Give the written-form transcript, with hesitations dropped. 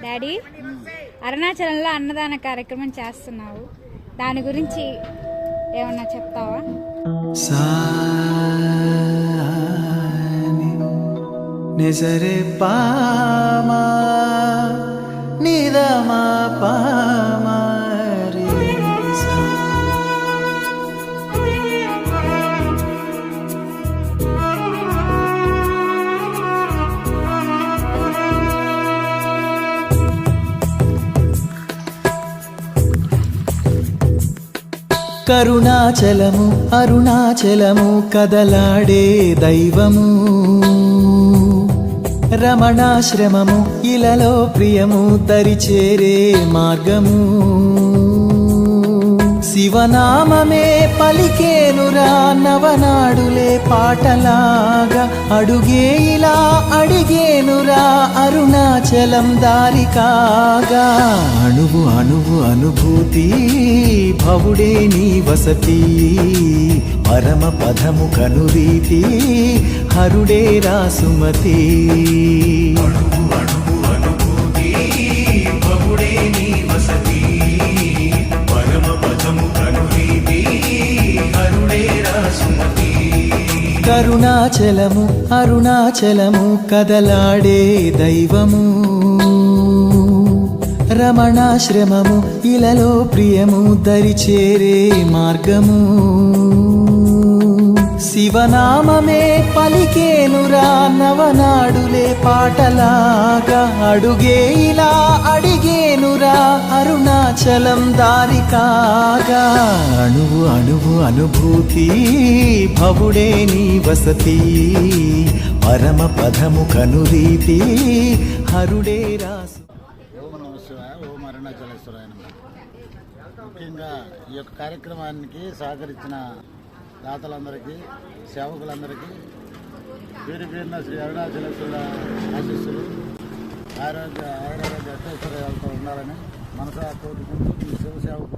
Daddy, అరుణాచలంలో అన్నదాన కార్యక్రమం చేస్తున్నావు, దాని గురించి ఏమన్నా చెప్తావా? నిజరే పామా నిదమా పామా కరుణాచలము అరుణాచలము కదలాడే దైవము, రమణాశ్రమము ఇలలో ప్రియము దరిచేరే మార్గము, శివనామమే పలికేనురా నవనాడులే పాటలాగా, అడుగే ఇలా అడిగేనురా అరుణాచలం దారి కాగా, అణువు అణువు అనుభూతి భవుడే నీ వసతి, పరమ పదము కనురీతి హరుడే రాసుమతి, అణువు అణువు అనుభూతి భవుడే నీ వసతి, పరమ పదము కనురీతి హరుడే రాసుమతి. కరుణాచలము అరుణాచలము కదలాడే దైవము, రమణాశ్రమము ఇలలో ప్రియము దరిచేరే మార్గము, శివనామమే పలికేనురా నవనాడులే పాటలాగా, అడుగే ఇలా అడిగేనురా అరుణాచలం దారి కాగా, అణువు అణువు అనుభూతి భవుడే నీ వసతి, పరమ పదము కనురీతి హరుడే రాసు. ఓం అరుణాచలేశ్వరాయ నమః. ముఖ్యంగా ఈ యొక్క కార్యక్రమానికి సహకరించిన దాతలందరికీ, సేవకులందరికీ పేరు పేరున శ్రీ అరుణాచలేశ్వర ఆశీస్సులు ఆరోగ్య అష్టైశ్వర్యాలతో ఉండాలని మనసా కోరుకుంటూ ఈ శివ సేవకు